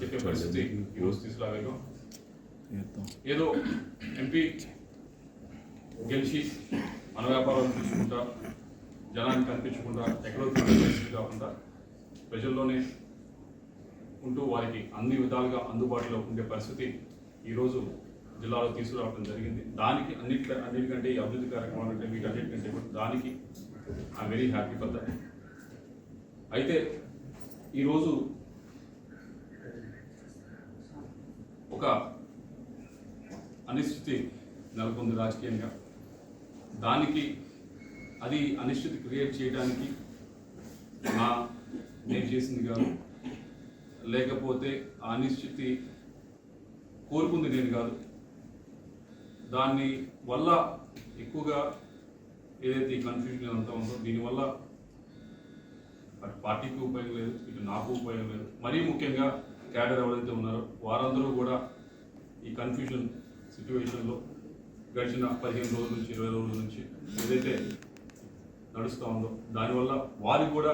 చెప్పే పరిస్థితి ఈరోజు తీసుకురాగలిగాం. ఏదో ఎంపీ గెలిచి మన వ్యాపారాలు తీసుకుంటా జనానికి కనిపించకుండా ఎక్కడో పరిస్థితి కాకుండా ప్రజల్లోనే ఉంటూ వారికి అన్ని విధాలుగా అందుబాటులో ఉండే పరిస్థితి ఈరోజు జిల్లాలో తీసుకురావడం జరిగింది. దానికి అన్నిటికంటే ఈ అభివృద్ధి కార్యక్రమాలు అంటే వీటన్నిటికంటే దానికి I'm very happy for that. అయితే ఈరోజు ఒక అనిశ్చితి నెలకొంది రాజకీయంగా. దానికి అది అనిశ్చితి క్రియేట్ చేయడానికి నేను చేసింది కాదు, లేకపోతే ఆ అనిశ్చితి కోరుకుంది నేను కాదు. దాని వల్ల ఎక్కువగా ఏదైతే ఈ కన్ఫ్యూజన్ అంతా ఉందో దీనివల్ల అటు పార్టీకి ఉపయోగం లేదు, ఇటు నాకు ఉపయోగం లేదు. మరీ ముఖ్యంగా క్యాడర్ ఎవరైతే ఉన్నారో వారందరూ కూడా ఈ కన్ఫ్యూజన్ సిచ్యువేషన్లో గడిచిన 15 రోజుల నుంచి 20 రోజుల నుంచి ఏదైతే నడుస్తూ ఉందో దానివల్ల వారికి కూడా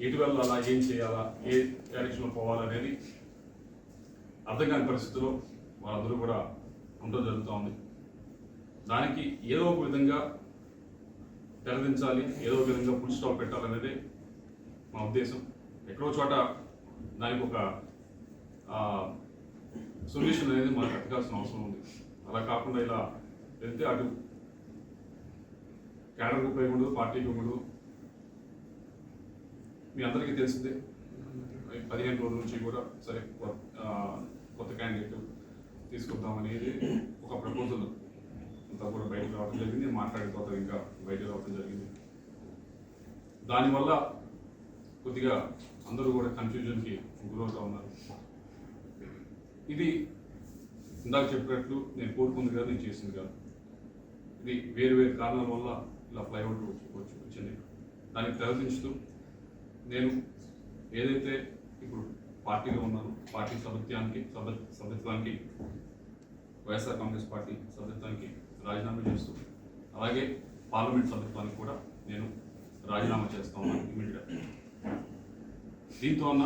ఎటు వెళ్ళాలా, ఏం చేయాలా, ఏ డైరెక్షన్లో పోవాలనేది అర్థం కాని పరిస్థితిలో వాళ్ళందరూ కూడా ఉండడం జరుగుతూ ఉంది. దానికి ఏదో ఒక విధంగా తెరదించాలి, ఏదో ఒక విధంగా ఫుల్ స్టాప్ పెట్టాలనేది మా ఉద్దేశం. ఎక్కడో చోట దానికి ఒక సొల్యూషన్ అనేది మనకు ఎత్తకాల్సిన అవసరం ఉంది. అలా కాకుండా ఇలా వెళ్తే అటు క్యాడర్కి ఉపయోగపడదు, పార్టీకి ఉపయోగపడదు. మీ అందరికీ తెలిసిందే 15 రోజుల నుంచి కూడా సరే కొత్త క్యాండిడేట్ తీసుకుందాం అనేది ఒక ప్రపోజల్ అంతా కూడా బయటకు రావడం జరిగింది. మాట్లాడిన తర్వాత ఇంకా బయటకు రావడం జరిగింది. దానివల్ల కొద్దిగా అందరూ కూడా కన్ఫ్యూజన్కి గురవుతూ ఉన్నారు. ఇది ఇందాక చెప్పినట్లు నేను కోరుకుంది కాదు, నేను చేసింది కాదు. ఇది వేరు వేరు కారణాల వల్ల ఇలా ఫ్లైఓవర్ వచ్చింది. దానికి తెరదించుతూ నేను ఏదైతే ఇప్పుడు పార్టీలో ఉన్నానో పార్టీ సభ్యత్వానికి వైఎస్ఆర్ కాంగ్రెస్ పార్టీ సభ్యత్వానికి రాజీనామా చేస్తూ అలాగే పార్లమెంట్ సభ్యత్వానికి కూడా నేను రాజీనామా చేస్తా ఉన్నాను ఇమీడియట్గా. దీంతో అన్న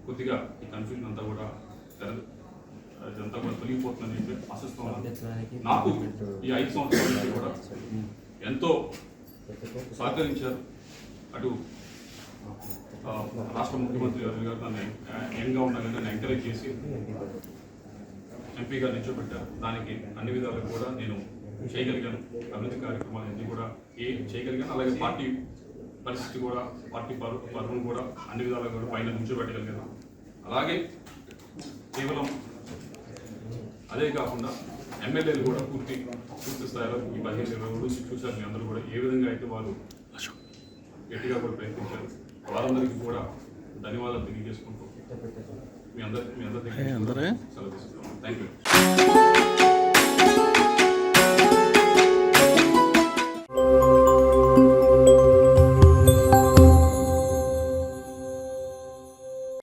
కొద్దిగా ఈ కన్ఫ్యూజన్ అంతా కూడా ఇదంతా కూడా తొలగిపోతుందని చెప్పి ఆశిస్తూ ఉన్నాను. నాకు ఈ 5 సంవత్సరాల నుంచి కూడా ఎంతో సహకరించారు. అటు రాష్ట్ర ముఖ్యమంత్రి గారు నన్ను యంగ్గా ఉన్నారని నన్ను ఎంకరేజ్ చేసి ఎంపీగా నిల్చోబెట్టారు. దానికి అన్ని విధాలుగా కూడా నేను చేయగలిగాను. అభివృద్ధి కార్యక్రమాలన్నీ కూడా చేయగలిగాను. అలాగే పార్టీ పరిస్థితి కూడా పార్టీ పరువును కూడా అన్ని విధాలుగా కూడా పైన నిల్చోబెట్టగలిగాను. అలాగే కేవలం అదే కాకుండా ఎమ్మెల్యేలు కూడా పూర్తి స్థాయిలో ఈ 15-20 రోజులు చూశారు. మీ అందరూ కూడా ఏ విధంగా అయితే వాళ్ళు గట్టిగా కూడా ప్రయత్నించారు. వారందరికీ కూడా ధన్యవాదాలు తెలియజేసుకుంటూ మీ అందరి సెలవు తీసుకుంటాం. Thank you.